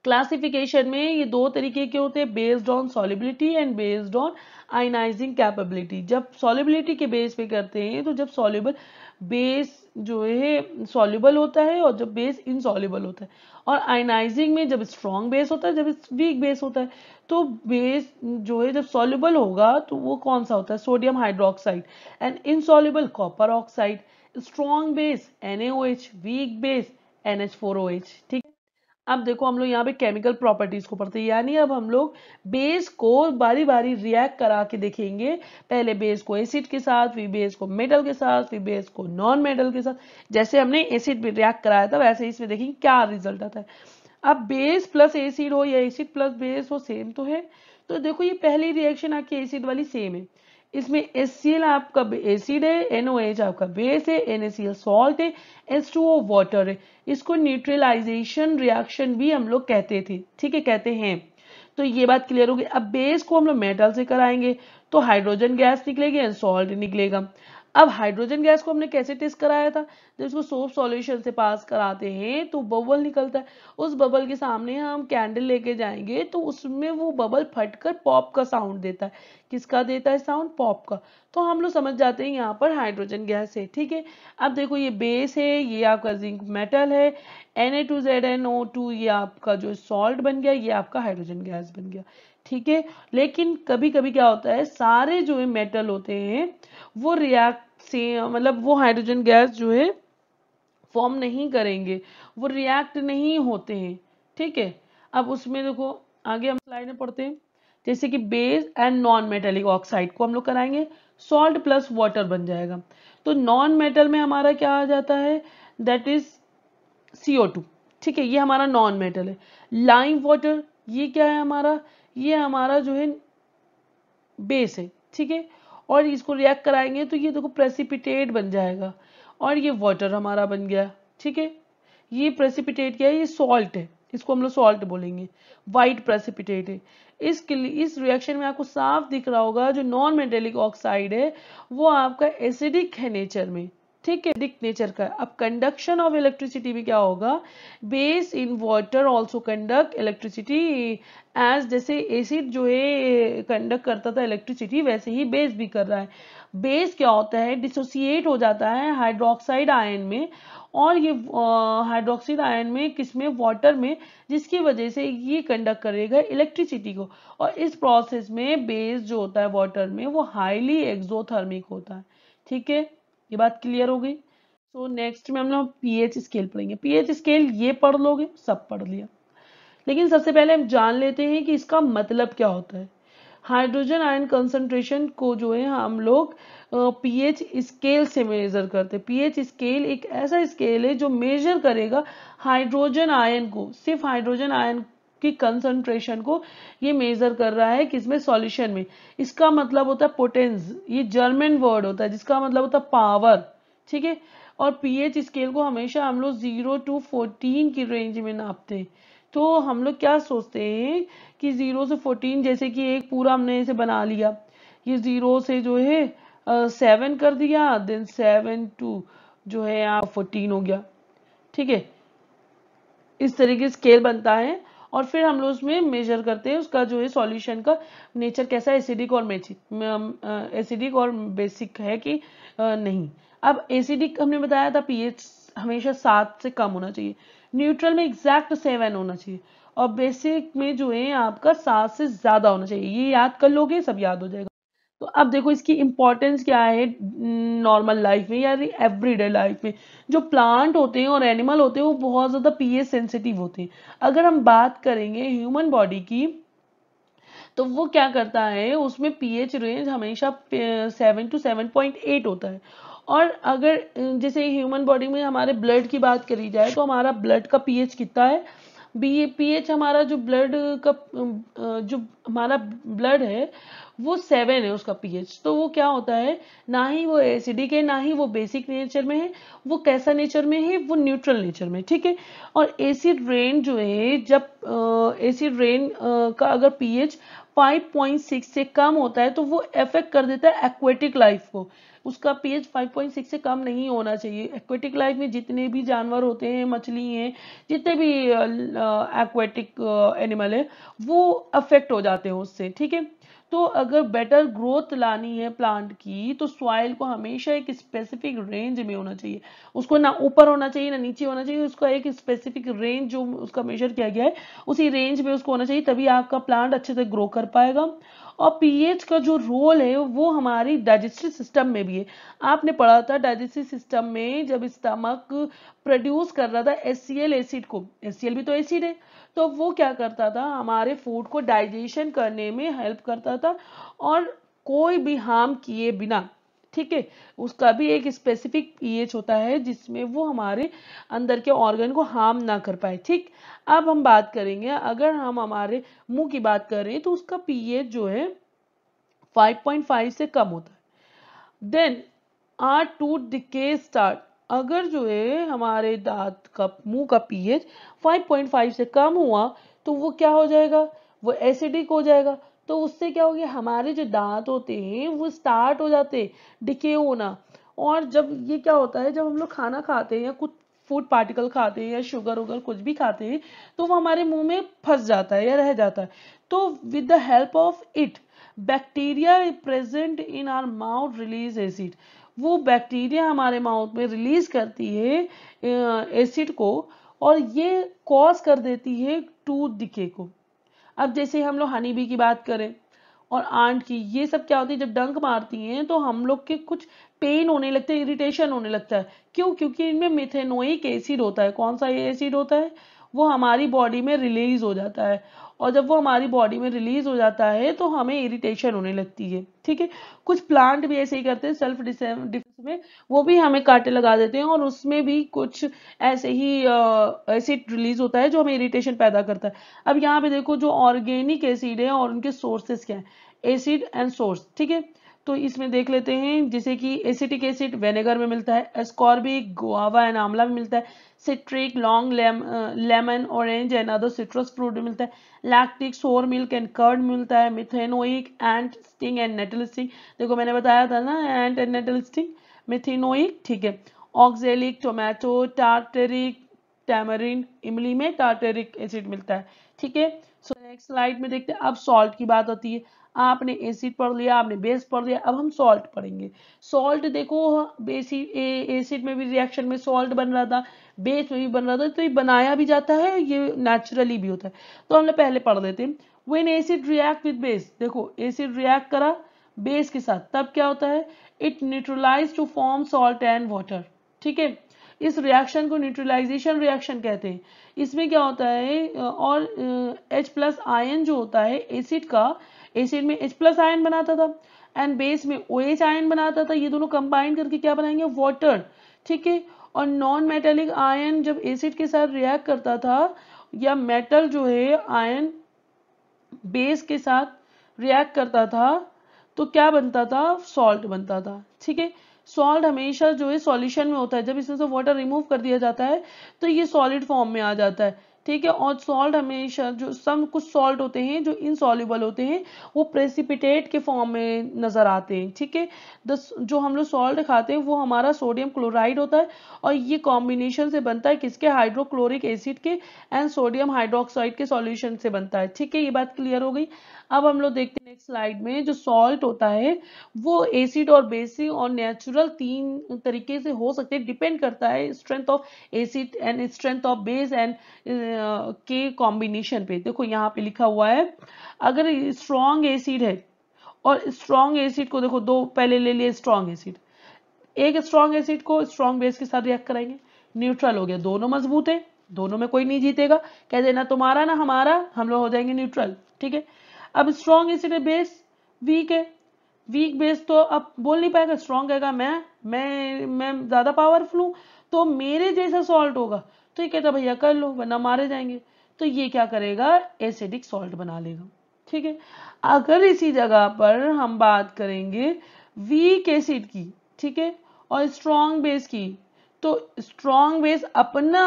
क्लासिफिकेशन में ये दो तरीके के होते हैं, based on solubility and based on ionising capability. जब सॉलिबिलिटी के बेस पे करते हैं तो जब सॉल्युबल बेस जो है सॉल्युबल होता है और जब बेस इनसॉल्युबल होता है, और आयनाइजिंग में जब स्ट्रॉन्ग बेस होता है जब वीक बेस होता है। तो बेस जो है जब सॉल्युबल होगा तो वो कौन सा होता है, sodium hydroxide, and insoluble copper oxide. Strong base NaOH, weak base NH4OH, ठीक है। अब देखो हम लोग यहाँ पे केमिकल प्रॉपर्टीज को पढ़ते हैं, यानी अब हम लोग बेस को बारी बारी रिएक्ट करा के देखेंगे। पहले बेस को एसिड के साथ, फिर बेस को मेटल के साथ, फिर बेस को नॉन मेटल के साथ। जैसे हमने एसिड में रिएक्ट कराया था वैसे इसमें देखेंगे क्या रिजल्ट आता है। अब बेस प्लस एसिड हो या एसिड प्लस बेस हो, सेम तो है। तो देखो ये पहली रिएक्शन आपकी एसिड वाली सेम है। इसमें HCl आपका एसिड है, NOH आपका बेस है, NaCl सॉल्ट है, H2O वाटर है। इसको न्यूट्रलाइजेशन रिएक्शन भी हम लोग कहते थे, ठीक है, कहते हैं। तो ये बात क्लियर होगी। अब बेस को हम लोग मेटल से कराएंगे तो हाइड्रोजन गैस निकलेगी एंड सॉल्ट निकलेगा। अब हाइड्रोजन गैस को हमने कैसे टेस्ट कराया था, जब इसको सोप सॉल्यूशन से पास कराते हैं तो बबल निकलता है। उस बबल के सामने हम कैंडल लेके जाएंगे तो उसमें वो बबल फटकर पॉप का साउंड देता है। किसका देता है साउंड, पॉप का। तो हम लोग समझ जाते हैं यहाँ पर हाइड्रोजन गैस है, ठीक है। अब देखो ये बेस है, ये आपका जिंक मेटल है, Na2ZnO2 ये आपका जो सॉल्ट बन गया, ये आपका हाइड्रोजन गैस बन गया, ठीक है। लेकिन कभी कभी क्या होता है, सारे जो है मेटल होते हैं वो रिएक्ट से मतलब वो हाइड्रोजन गैस जो है फॉर्म नहीं करेंगे, वो रिएक्ट नहीं होते हैं, ठीक है। अब उसमें देखो आगे हम स्लाइड में पढ़ते हैं, जैसे कि base and non metallic oxide को हम लोग कराएंगे, सॉल्ट प्लस वाटर बन जाएगा। तो नॉन मेटल में हमारा क्या आ जाता है, दैट इज CO2, ठीक है, ये हमारा नॉन मेटल है। लाइम वाटर ये क्या है हमारा, ये हमारा जो है बेस है, ठीक है। और इसको रिएक्ट कराएंगे तो ये देखो प्रेसिपिटेट बन जाएगा, और ये वाटर हमारा बन गया, ठीक है। ये प्रेसिपिटेट क्या है, ये सॉल्ट है, इसको हम लोग सॉल्ट बोलेंगे, वाइट प्रेसिपिटेट है। इस रिएक्शन में आपको साफ दिख रहा होगा जो नॉन मेटेलिक ऑक्साइड है वो आपका एसिडिक है नेचर में, ठीक है, एसिडिक नेचर का। अब कंडक्शन ऑफ इलेक्ट्रिसिटी में क्या होगा, base in water also conduct electricity as, जैसे एसिड जो है कंडक्ट करता था इलेक्ट्रिसिटी वैसे ही बेस भी कर रहा है। बेस क्या होता है, डिसोसिएट हो जाता है हाइड्रोक्साइड आयन में, और ये हाइड्रोक्साइड आयन में किसमें, वाटर में, जिसकी वजह से ये कंडक्ट करेगा इलेक्ट्रिसिटी को। और इस प्रोसेस में बेस जो होता है वाटर में वो हाईली एक्सोथर्मिक होता है, ठीक है। ये बात क्लियर हो गई। तो नेक्स्ट में हम लोग पीएच स्केल पढ़ेंगे। पीएच स्केल ये पढ़ लोगे, सब पढ़ लिया, लेकिन सबसे पहले हम जान लेते हैं कि इसका मतलब क्या होता है। हाइड्रोजन आयन कंसंट्रेशन को जो है हम लोग पीएच स्केल से मेजर करते हैं। पीएच स्केल एक ऐसा स्केल है जो मेजर करेगा हाइड्रोजन आयन को, सिर्फ हाइड्रोजन आयन की कंसंट्रेशन को ये मेजर कर रहा है किसमें, सॉल्यूशन में। इसका मतलब होता है पोटेंस, ये जर्मन वर्ड होता है जिसका मतलब होता है पावर, ठीक है। और पीएच स्केल को हमेशा हम लोग 0 to 14 की रेंज में नापते हैं। तो हम लोग क्या सोचते हैं कि 0 से 14, जैसे कि एक पूरा हमने इसे बना लिया, ये 0 से जो है 7 कर दिया, देन 7 to जो है आप 14 हो गया, ठीक है। इस तरीके से स्केल बनता है, और फिर हम लोग उसमें मेजर करते हैं उसका जो है सॉल्यूशन का नेचर कैसा है, एसिडिक और एसिडिक और बेसिक है कि नहीं। अब एसिडिक हमने बताया था पीएच हमेशा 7 से कम होना चाहिए, न्यूट्रल में एग्जैक्ट 7 होना चाहिए, और बेसिक में जो है आपका 7 से ज्यादा होना चाहिए। ये याद कर लोगे सब याद हो जाएगा। तो अब देखो इसकी इंपॉर्टेंस क्या है नॉर्मल लाइफ में या एवरीडे लाइफ में। जो प्लांट होते हैं और एनिमल होते हैं वो बहुत ज्यादा पीएच सेंसिटिव होते हैं। अगर हम बात करेंगे ह्यूमन बॉडी की, तो वो क्या करता है, उसमें पीएच रेंज हमेशा 7 to 7.8 होता है। और अगर जैसे ह्यूमन बॉडी में हमारे ब्लड की बात करी जाए तो हमारा ब्लड का पीएच कितना है, बी पीएच हमारा जो ब्लड का जो हमारा ब्लड है वो 7 है उसका पीएच। तो वो क्या होता है, ना ही वो एसिडिक है ना ही वो बेसिक नेचर में है, वो कैसा नेचर में है, वो न्यूट्रल नेचर में, ठीक है। और एसिड रेन जो है, जब एसिड रेन का अगर पीएच 5.6 से कम होता है तो वो अफेक्ट कर देता है एक्वेटिक लाइफ को। उसका पीएच 5.6 से कम नहीं होना चाहिए। एक्वेटिक लाइफ में जितने भी जानवर होते हैं, मछली हैं, जितने भी एक्वेटिक एनिमल है, वो अफेक्ट हो जाते हैं उससे, ठीक है। तो अगर बेटर ग्रोथ लानी है प्लांट की तो सॉइल को हमेशा एक स्पेसिफिक रेंज में होना चाहिए। उसको ना ऊपर होना चाहिए ना नीचे होना चाहिए, उसका एक स्पेसिफिक रेंज जो उसका मेजर किया गया है उसी रेंज में उसको होना चाहिए, तभी आपका प्लांट अच्छे से ग्रो कर पाएगा। और पीएच का जो रोल है वो हमारी डाइजेस्टिव सिस्टम में भी है। आपने पढ़ा था डाइजेस्टिव सिस्टम में जब स्टमक प्रोड्यूस कर रहा था एचसीएल एसिड को, एचसीएल भी तो एसिड है, तो वो क्या करता था, हमारे फूड को डाइजेशन करने में हेल्प करता था और कोई भी हार्म किए बिना, ठीक है। उसका भी एक स्पेसिफिक पीएच होता है जिसमें वो हमारे अंदर के ऑर्गन को हार्म ना कर पाए, ठीक। अब हम बात करेंगे, अगर हम हमारे मुंह की बात करें तो उसका पीएच जो है 5.5 से कम होता है। Then are to decay start, अगर जो है हमारे दांत का मुंह का पीएच 5.5 से कम हुआ तो वो क्या हो जाएगा, वो एसिडिक हो जाएगा। तो उससे क्या हो गया, हमारे जो दांत होते हैं वो स्टार्ट हो जाते डिके होना। और जब ये क्या होता है, जब हम लोग खाना खाते हैं या कुछ फूड पार्टिकल खाते हैं या शुगर वगर कुछ भी खाते हैं तो वो हमारे मुंह में फंस जाता है या रह जाता है। तो with the help of it bacteria present in our mouth release acid, वो बैक्टीरिया हमारे माउथ में रिलीज करती है एसिड को और ये कॉज कर देती है टूथ डिके को। अब जैसे हम लोग हनी बी की बात करें और आंट की, ये सब क्या होती है, जब डंक मारती हैं तो हम लोग के कुछ पेन होने लगते हैं, इरिटेशन होने लगता है। क्यों? क्योंकि इनमें मिथेनोइक एसिड होता है। कौन सा ये एसिड होता है, वो हमारी बॉडी में रिलीज हो जाता है और जब वो हमारी बॉडी में रिलीज हो जाता है तो हमें इरिटेशन होने लगती है, ठीक है। कुछ प्लांट भी ऐसे ही करते हैं सेल्फ डिफेंस में, वो भी हमें कांटे लगा देते हैं और उसमें भी कुछ ऐसे ही एसिड रिलीज होता है जो हमें इरिटेशन पैदा करता है। अब यहाँ पे देखो जो ऑर्गेनिक एसिड है और उनके सोर्सेस क्या है, एसिड एंड सोर्स, ठीक है। तो इसमें देख लेते हैं, जैसे कि एसिटिक एसिड विनेगर में मिलता है, एस्कॉर्बिक गुआवा एंड आंवला में मिलता है, citric long lemon orange and other citrus fruit में मिलता है, लैक्टिक सोर मिल्क एंड कर्ड मिलता है, methanoic ant sting and nettle sting, देखो मैंने बताया था ना ant and nettle sting, methanoic, ठीक है। ऑक्जेलिक टोमेटो टार्टरिक टैमरिन इमली में टार्टरिक एसिड मिलता है, ठीक है। सो नेक्स्ट स्लाइड में देखते हैं, अब सॉल्ट की बात होती है। आपने एसिड पढ़ लिया, आपने बेस पढ़ लिया, अब हम सॉल्ट पढ़ेंगे। सॉल्ट देखो, एसिड में भी रिएक्शन में सॉल्ट बन रहा था, बेस में भी बन रहा था, तो ये बनाया भी जाता है, ये नेचुरली भी होता है। तो हमने पहले पढ़ लेते हैं, when acid react with base, देखो एसिड रिएक्ट करा बेस के साथ तब क्या होता है, it neutralise to form salt and water, ठीक है। इस रिएक्शन को न्यूट्रलाइजेशन रिएक्शन कहते हैं। इसमें क्या होता है, और H+ आयन जो होता है एसिड का, एसिड में H+ आयन बनाता था एंड बेस में OH आयन बनाता था, ये दोनों कंबाइन करके क्या बनाएंगे, वाटर, ठीक है। और नॉन मेटेलिक आयन जब एसिड के साथ रिएक्ट करता था या मेटल जो है आयन बेस के साथ रिएक्ट करता था तो क्या बनता था, सॉल्ट बनता था, ठीक है। सॉल्ट हमेशा जो है सॉल्यूशन में होता है, जब इसमें से वाटर रिमूव कर दिया जाता है तो ये सॉलिड फॉर्म में आ जाता है, ठीक है। और सॉल्ट हमेशा जो सम कुछ सॉल्ट होते हैं जो इनसॉल्युबल होते हैं वो प्रेसिपिटेट के फॉर्म में नजर आते हैं, ठीक है। जो हम लोग सॉल्ट खाते हैं वो हमारा सोडियम क्लोराइड होता है और ये कॉम्बिनेशन से बनता है किसके, हाइड्रोक्लोरिक एसिड के एंड सोडियम हाइड्रोक्साइड के सॉल्यूशन से बनता है, ठीक है। ये बात क्लियर हो गई। अब हम लोग देखते हैं नेक्स्ट स्लाइड में, जो सॉल्ट होता है वो एसिड और बेसिक और नेचुरल तीन तरीके से हो सकते हैं, डिपेंड करता है strength of acid and strength of base and के कॉम्बिनेशन पे। देखो यहाँ पे लिखा हुआ है, अगर स्ट्रॉन्ग एसिड है और स्ट्रॉन्ग एसिड को देखो, दो पहले ले लिए स्ट्रॉन्ग एसिड, एक स्ट्रॉन्ग एसिड को स्ट्रॉन्ग बेस के साथ रिएक्ट कराएंगे, न्यूट्रल हो गया, दोनों मजबूत है, दोनों में कोई नहीं जीतेगा, कह देना तुम्हारा ना हमारा, हम लोग हो जाएंगे न्यूट्रल, ठीक है। अब स्ट्रॉन्ग एसिड है, बेस वीक है, वीक बेस तो अब बोल नहीं पाएगा, स्ट्रॉन्ग कहेगा मैं ज्यादा पावरफुल हूं, तो मेरे जैसा सॉल्ट होगा, तो ये कहता भैया कर लो वरना मारे जाएंगे, तो ये क्या करेगा, एसिडिक सॉल्ट बना लेगा। ठीक है, अगर इसी जगह पर हम बात करेंगे वीक एसिड की, ठीक है, और स्ट्रॉन्ग बेस की, तो स्ट्रॉन्ग बेस अपना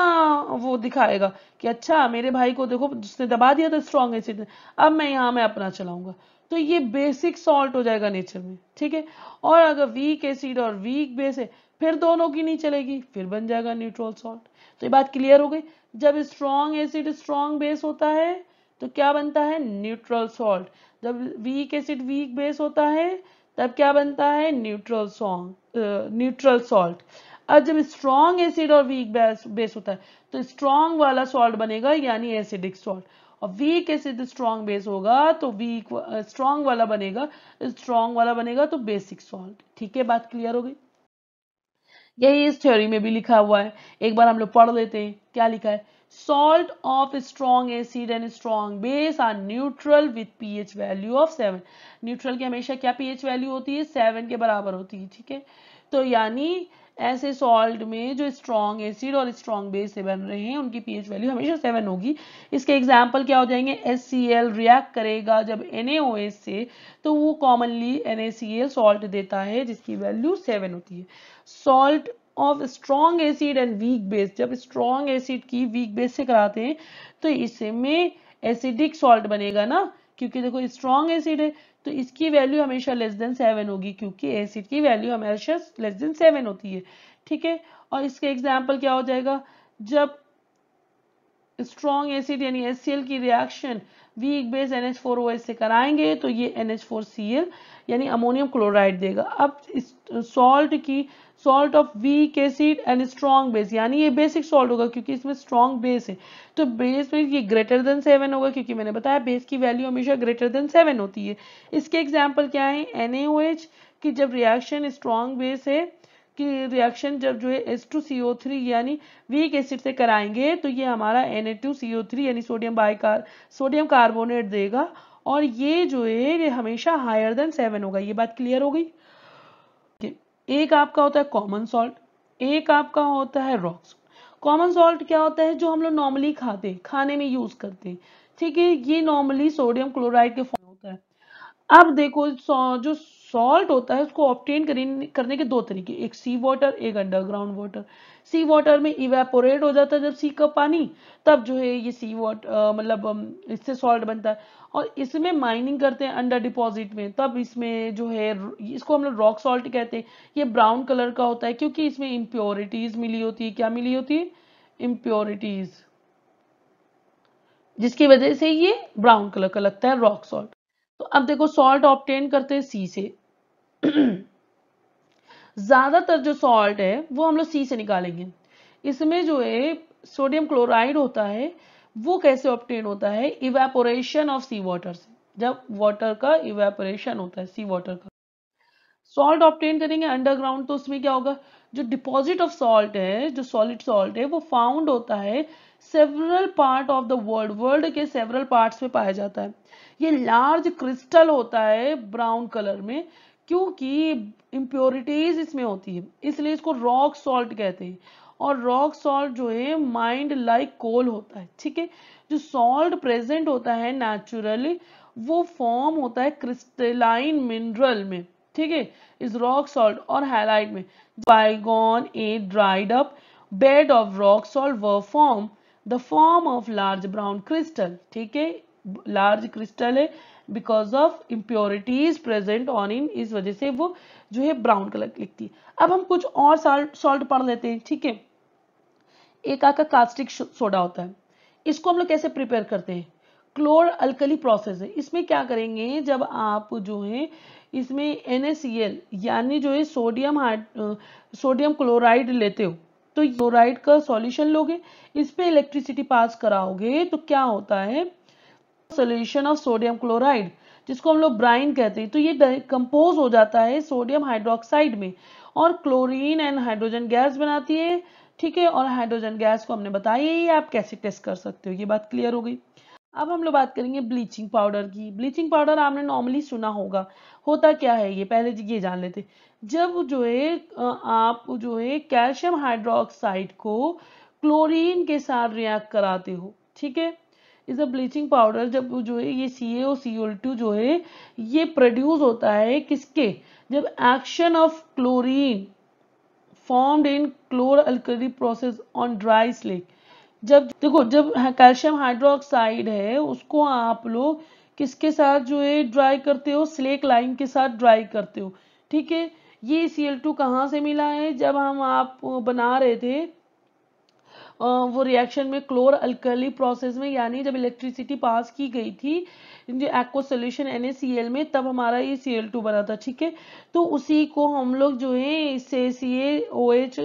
वो दिखाएगा कि अच्छा मेरे भाई को देखो जिसने दबा दिया था स्ट्रॉन्ग एसिड ने, अब मैं यहाँ में अपना चलाऊंगा, तो ये बेसिक सॉल्ट हो जाएगा नेचर में। ठीक है, और अगर वीक एसिड और वीक बेस है, फिर दोनों की नहीं चलेगी, फिर बन जाएगा न्यूट्रल सॉल्ट। तो ये बात क्लियर हो गई, जब स्ट्रॉन्ग एसिड स्ट्रॉन्ग बेस होता है तो क्या बनता है, न्यूट्रल सॉल्ट। जब वीक एसिड वीक बेस होता है तब क्या बनता है, न्यूट्रल सॉल्ट। और जब स्ट्रॉन्ग एसिड और वीक बेस होता है तो स्ट्रॉन्ग वाला सॉल्ट बनेगा यानी एसिडिक सॉल्ट, और वीक एसिड स्ट्रॉन्ग बेस होगा तो वीक स्ट्रॉन्ग वाला बनेगा, स्ट्रॉन्ग वाला बनेगा तो बेसिक सॉल्ट। ठीक है, बात क्लियर हो गई। यही इस थ्योरी में भी लिखा हुआ है, एक बार हम लोग पढ़ लेते हैं क्या लिखा है। Salt of strong acid and strong base are neutral with pH value of 7। Neutral की हमेशा क्या पीएच वैल्यू होती है, 7 के बराबर होती है। ठीक है, तो यानी ऐसे सॉल्ट में जो स्ट्रॉन्ग एसिड और स्ट्रॉन्ग बेस से बन रहे हैं उनकी पीएच वैल्यू हमेशा 7 होगी। इसके एग्जाम्पल क्या हो जाएंगे, HCl रिएक्ट करेगा जब NaOH से, तो वो कॉमनली NaCl सॉल्ट देता है जिसकी वैल्यू 7 होती है। Salt of strong acid and weak base, जब स्ट्रॉन्ग एसिड की वीक बेस से कराते हैं तो इसमें एसिडिक सॉल्ट बनेगा ना, क्योंकि देखो स्ट्रॉन्ग एसिड है तो इसकी वैल्यू हमेशा लेस देन 7 होगी, क्योंकि एसिड की वैल्यू हमेशा लेस देन 7 होती है। ठीक है, और इसके एग्जाम्पल क्या हो जाएगा, जब स्ट्रॉन्ग एसिड यानी HCl की रिएक्शन वीक बेस NH4OH से कराएंगे तो ये NH4Cl यानी अमोनियम क्लोराइड देगा। अब इस salt of weak acid and strong base, यानी ये बेसिक सॉल्ट होगा क्योंकि इसमें स्ट्रॉन्ग बेस है, तो बेस में ये ग्रेटर देन 7 होगा, क्योंकि मैंने बताया बेस की वैल्यू हमेशा ग्रेटर देन 7 होती है। इसके एग्जाम्पल क्या है, NaOH की जब रिएक्शन स्ट्रॉन्ग बेस है कि रिएक्शन जब जो है H2CO3 यानी वीक एसिड से कराएंगे तो ये हमारा Na2CO3 यानी सोडियम कार्बोनेट देगा, और ये जो है ये हमेशा हायर देन 7 होगा। ये बात क्लियर हो गई। एक आपका होता है कॉमन सॉल्ट, एक आपका होता है रॉक सॉल्ट। कॉमन सॉल्ट क्या होता है, जो हम लोग नॉर्मली खाते हैं, खाने में यूज करते हैं। ठीक है, ये नॉर्मली सोडियम क्लोराइड के फॉर्म होता है। अब देखो जो सॉल्ट होता है उसको ऑब्टेन करने के दो तरीके, एक सी वाटर एक अंडरग्राउंड वाटर। सी वाटर में इवेपोरेट हो जाता है जब सी का पानी, तब जो है ये सी वाटर मतलब इससे सॉल्ट बनता है, और इसमें माइनिंग करते हैं अंडर डिपॉजिट में, तब इसमें जो है इसको हम लोग रॉक सॉल्ट कहते हैं। ये ब्राउन कलर का होता है क्योंकि इसमें इम्प्योरिटीज मिली होती है। क्या मिली होती है, इम्प्योरिटीज, जिसकी वजह से ये ब्राउन कलर का लगता है रॉक सॉल्ट। तो अब देखो सॉल्ट ऑब्टेन करते हैं सी से। ज्यादातर जो सॉल्ट है वो हम लोग सी से निकालेंगे। इसमें जो है सोडियम क्लोराइड होता है, वो कैसे ऑब्टेन होता है, इवेपोरेशन ऑफ सी वाटर से, जब वाटर का इवेपोरेशन होता है सी वाटर का। सॉल्ट ऑब्टेन करेंगे अंडरग्राउंड, तो उसमें क्या होगा, जो डिपॉजिट ऑफ सॉल्ट है, जो सॉलिड सॉल्ट है वो फाउंड होता है several part of the world के सेवरल पार्ट्स में पाया जाता है। ये लार्ज क्रिस्टल होता है ब्राउन कलर में, क्योंकि इम्प्योरिटीज इसमें होती है, इसलिए इसको रॉक सॉल्ट कहते हैं। और रॉक सॉल्ट जो है माइंड लाइक कोल होता है। ठीक है, जो सॉल्ट प्रेजेंट होता है नेचुरली वो फॉर्म होता है क्रिस्टलाइन मिनरल में। ठीक है, इस रॉक सॉल्ट और हैलाइट में bygone a dried up bed of rock salt were form the form of large brown crystal. ठीक है, लार्ज क्रिस्टल है because of impurities present on in, इस वजह से वो जो है ब्राउन कलर लिखती है। अब हम कुछ और सॉल्ट पढ़ लेते हैं। ठीक है, एक आका कास्टिक सोडा होता है, इसको हम लोग कैसे प्रिपेयर करते हैं, क्लोर अल्कली प्रोसेस है। इसमें क्या करेंगे, जब आप जो है इसमें NaCl यानी जो है सोडियम क्लोराइड लेते हो, तो क्लोराइड का सॉल्यूशन लोगे, इस पे इलेक्ट्रिसिटी पास कराओगे तो क्या होता है, सोल्यूशन ऑफ सोडियम क्लोराइड, जिसको हम लोग ब्राइन कहते हैं, तो ये कंपोज हो जाता है सोडियम हाइड्रोक्साइड में, और क्लोरीन एंड हाइड्रोजन गैस बनाती है। ठीक है, और हाइड्रोजन गैस को हमने बताया ही आप कैसे टेस्ट कर सकते हो। ये बात क्लियर हो गई। अब हम लोग बात करेंगे ब्लीचिंग पाउडर की। ब्लीचिंग पाउडर आपने नॉर्मली सुना होगा, होता क्या है ये, पहले ये जान लेते। जब जो है आप जो है कैल्शियम हाइड्रोक्साइड को क्लोरीन के साथ रिएक्ट कराते हो, ठीक है, इज अ ब्लीचिंग पाउडर। जब जो है ये CaO जो है ये प्रोड्यूस होता है किसके, जब action of chlorine formed in chlor alkali process on dry slake. जब देखो, जब कैल्शियम हाइड्रोक्साइड है उसको आप लोग किसके साथ जो है ड्राई करते हो, स्लेक लाइम के साथ ड्राई करते हो, ठीक है। ये Cl2 कहाँ से मिला है, जब हम आप बना रहे थे वो रिएक्शन में क्लोर अल्कली प्रोसेस में, यानी जब इलेक्ट्रिसिटी पास की गई थी जो एक्वा सोल्यूशन NaCl में, तब हमारा ये Cl2 बना था, ठीक है। तो उसी को हम लोग जो है इससे CaOH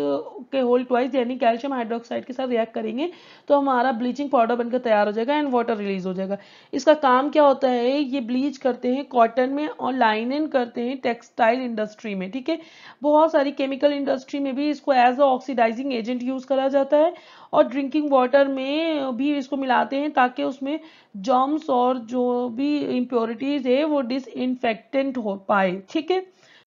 के होल ट्वाइस यानी कैल्शियम हाइड्रोक्साइड के साथ रिएक्ट करेंगे तो हमारा ब्लीचिंग पाउडर बनकर तैयार हो जाएगा एंड वाटर रिलीज हो जाएगा। इसका काम क्या होता है, ये ब्लीच करते हैं कॉटन में और लाइनिन करते हैं टेक्सटाइल इंडस्ट्री में, ठीक है। बहुत सारी केमिकल इंडस्ट्री में भी इसको as a oxidising agent use करा जाता है और ड्रिंकिंग वाटर में भी इसको मिलाते हैं ताकि उसमें जर्म्स और जो भी इम्प्योरिटीज है वो डिसइंफेक्टेंट हो पाए, ठीक है।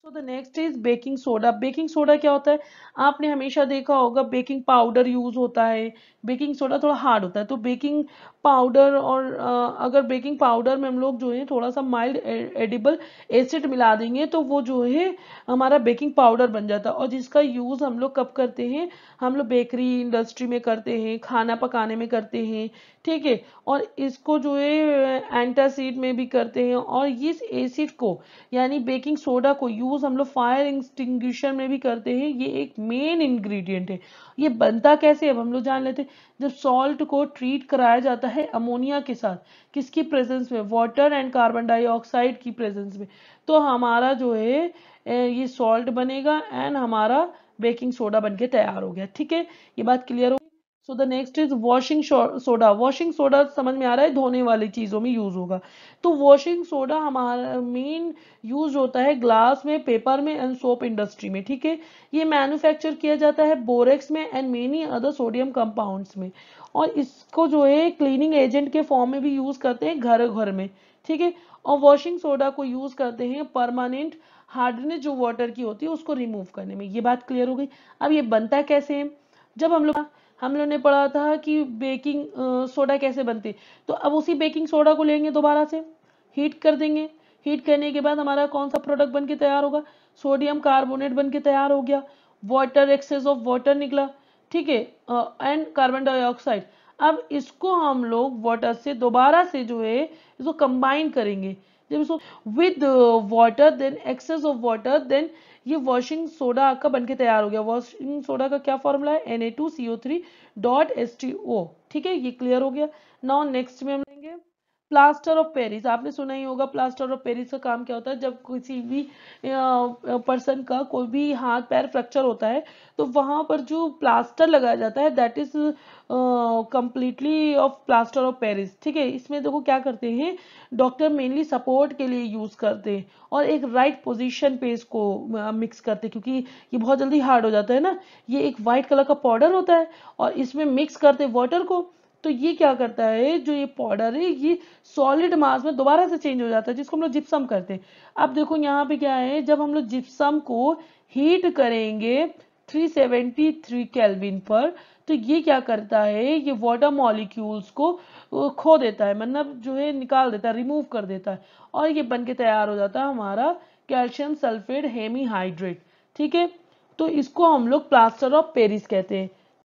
तो the next is baking soda. Baking soda क्या होता है, आपने हमेशा देखा होगा बेकिंग पाउडर यूज होता है, बेकिंग सोडा थोड़ा हार्ड होता है। तो बेकिंग पाउडर और अगर बेकिंग पाउडर में हम लोग जो है थोड़ा सा माइल्ड एडिबल एसिड मिला देंगे तो वो जो है हमारा बेकिंग पाउडर बन जाता है। और जिसका यूज हम लोग कब करते हैं, हम लोग बेकरी इंडस्ट्री में करते हैं, खाना पकाने में करते हैं, ठीक है। और इसको जो है एंटासिड में भी करते हैं। और इस एसिड को यानी बेकिंग सोडा को यूज हम लोग फायर एक्सटिंग्विशर में भी करते हैं। ये एक मेन इंग्रेडिएंट है। ये बनता कैसे अब हम लोग जान लेते हैं। जब सॉल्ट को ट्रीट कराया जाता है अमोनिया के साथ, किसकी प्रेजेंस में, वाटर एंड कार्बन डाइऑक्साइड की प्रेजेंस में, तो हमारा जो है ये सॉल्ट बनेगा एंड हमारा बेकिंग सोडा बनके तैयार हो गया, ठीक है। ये बात क्लियर हो। So the next is washing soda. Washing soda समझ में आ रहा है, धोने वाली चीजों में यूज होगा। तो वॉशिंग सोडा हमारा मेन यूज होता है ग्लास में, पेपर में एंड सोप इंडस्ट्री में, ठीक है। ये मैन्युफैक्चर किया जाता है बोरेक्स में and many other sodium compounds में। और इसको जो है क्लीनिंग एजेंट के फॉर्म में भी यूज करते हैं घर घर में, ठीक है। और वॉशिंग सोडा को यूज करते हैं परमानेंट हार्डनेस जो वाटर की होती है उसको रिमूव करने में। ये बात क्लियर हो गई। अब ये बनता कैसे है, जब हम लोग ने पढ़ा था कि बेकिंग सोडा कैसे बनते, तो अब उसी बेकिंग सोडा को लेंगे, दोबारा से हीट कर देंगे। हीट करने के बाद हमारा कौन सा प्रोडक्ट बन के तैयार होगा, सोडियम कार्बोनेट बन के तैयार हो गया, वाटर एक्सेस ऑफ वाटर निकला, ठीक है, एंड कार्बन डाइऑक्साइड। अब इसको हम लोग वाटर से दोबारा से जो है इसको कंबाइन करेंगे। जब इसको with water then excess of water, then ये वॉशिंग सोडा आपका बनके तैयार हो गया। वॉशिंग सोडा का क्या फॉर्मूला है, Na2CO3.H2O, ठीक है। ये क्लियर हो गया। नाउ नेक्स्ट में हम लेंगे प्लास्टर ऑफ पेरिस। आपने सुना ही होगा प्लास्टर ऑफ पेरिस का काम क्या होता है। जब किसी भी पर्सन का कोई भी हाथ पैर फ्रैक्चर होता है तो वहां पर जो प्लास्टर लगाया जाता है that is completely off plaster of Paris, ठीक है। इसमें देखो क्या करते हैं, डॉक्टर मेनली सपोर्ट के लिए यूज करते हैं और एक राइट पोजीशन पे इसको मिक्स करते हैं, क्योंकि ये बहुत जल्दी हार्ड हो जाता है ना। ये एक व्हाइट कलर का पाउडर होता है और इसमें मिक्स करते हैं वाटर को। तो ये क्या करता है, जो ये पाउडर है ये सॉलिड मास में दोबारा से चेंज हो जाता है, जिसको हम लोग जिप्सम करते हैं। अब देखो यहाँ पे क्या है, जब हम लोग जिप्सम को हीट करेंगे 373 केल्विन पर, तो ये क्या करता है, ये वाटर मॉलिक्यूल्स को खो देता है, मतलब जो है निकाल देता है, रिमूव कर देता है। और ये बन के तैयार हो जाता है हमारा कैल्शियम सल्फेट हेमीहाइड्रेट, ठीक है। तो इसको हम लोग प्लास्टर ऑफ पेरिस कहते हैं।